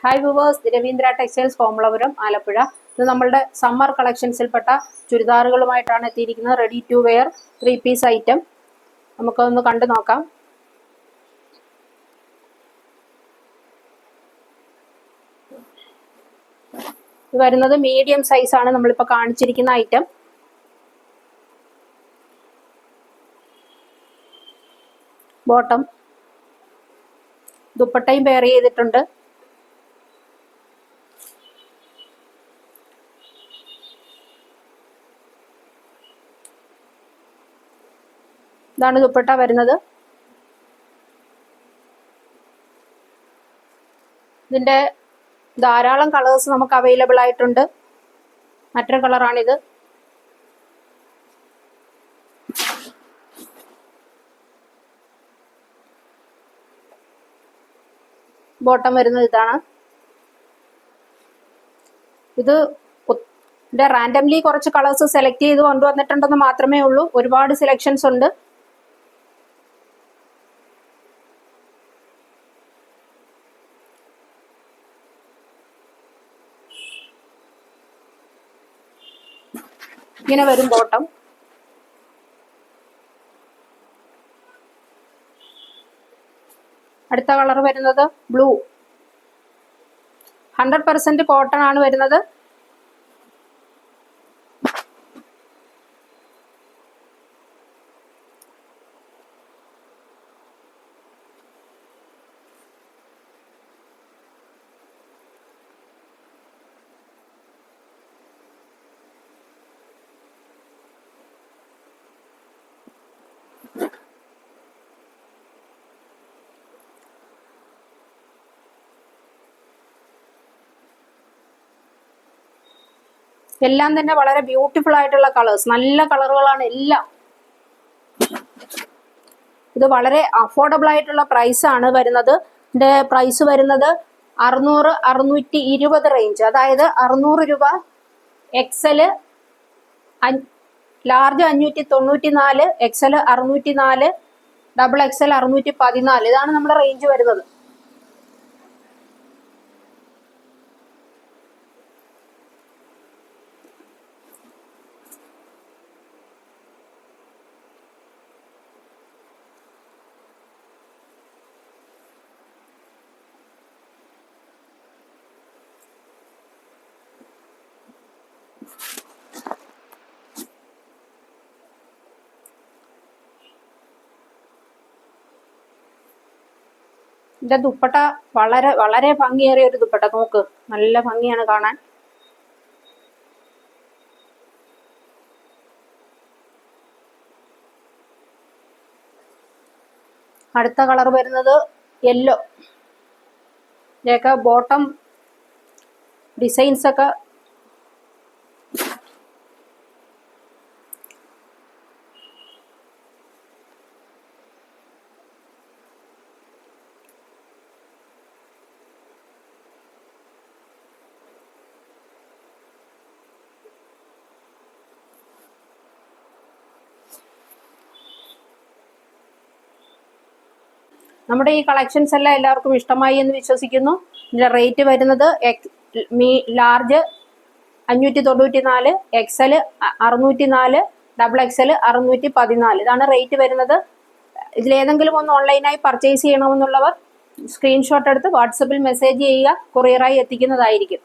Hi viewers, Ravindra textiles Komalapuram Alappuzha. ഇത് നമ്മളുടെ summer കളക്ഷൻസിൽപ്പെട്ട ചുരിദാറുകളുമായിട്ടാണ് എത്തിയിരിക്കുന്നത്. Ready to wear 3 piece item നമുക്കൊന്ന് കണ്ടു നോക്കാം. ഇത് വരുന്നത് മീഡിയം സൈസാണ് നമ്മളിപ്പോൾ കാണിച്ചിരിക്കുന്ന ഐറ്റം. ബോട്ടം ദുപ്പട്ടയും പെയർ ചെയ്തിട്ടുണ്ട്. ഇതാണ് ദുപ്പട്ട വരുന്നത്. ഇതിന്റെ ധാരാളം കളേഴ്സ് നമുക്ക് അവൈലബിൾ ആയിട്ടുണ്ട്. മറ്റൊരു കളറാണിത്. ബോട്ടം വരുന്നത് ഇതാണ്. ഇത് റാൻഡംലി കുറച്ച് കളേഴ്സ് സെലക്ട് ചെയ്ത് കൊണ്ടുവന്നിട്ടുണ്ടെന്ന് മാത്രമേ ഉള്ളൂ. ഒരുപാട് സെലക്ഷൻസ് ഉണ്ട്. ഇങ്ങനെ വരും ബോട്ടം. അടുത്ത കളർ വരുന്നത് ബ്ലൂ. 100% കോട്ടൺ ആണ് വരുന്നത്. എല്ലാം തന്നെ വളരെ ബ്യൂട്ടിഫുൾ ആയിട്ടുള്ള കളേഴ്സ്, നല്ല കളറുകളാണ് എല്ലാം. ഇത് വളരെ അഫോർഡബിൾ ആയിട്ടുള്ള പ്രൈസ് ആണ് വരുന്നത്. ഇതിന്റെ പ്രൈസ് വരുന്നത് 600-620 റേഞ്ച്. അതായത് 600 രൂപ, XL large 594, XL 604, double XL 614. ഇതാണ് നമ്മുടെ റേഞ്ച് വരുന്നത്. ഇതിന്റെ ദുപ്പട്ട വളരെ വളരെ ഭംഗിയേറിയ ഒരു ദുപ്പട്ട. നോക്ക്, നല്ല ഭംഗിയാണ് കാണാൻ. അടുത്ത കളർ വരുന്നത് യെല്ലോ. ഇതിന്റെയൊക്കെ ബോട്ടം ഡിസൈൻസ് ഒക്കെ നമ്മുടെ ഈ കളക്ഷൻസ് എല്ലാം എല്ലാവർക്കും ഇഷ്ടമായി എന്ന് വിശ്വസിക്കുന്നു. ഇതിന്റെ റേറ്റ് വരുന്നത് ലാർജ് 594, എക്സല് 604, ഡബിൾ എക്സല് 614. ഇതാണ് റേറ്റ് വരുന്നത്. ഇതിലേതെങ്കിലും ഒന്ന് ഓൺലൈനായി പർച്ചേസ് ചെയ്യണമെന്നുള്ളവർ സ്ക്രീൻഷോട്ട് എടുത്ത് വാട്സപ്പിൽ മെസ്സേജ് ചെയ്യുക. കൊറിയറായി എത്തിക്കുന്നതായിരിക്കും.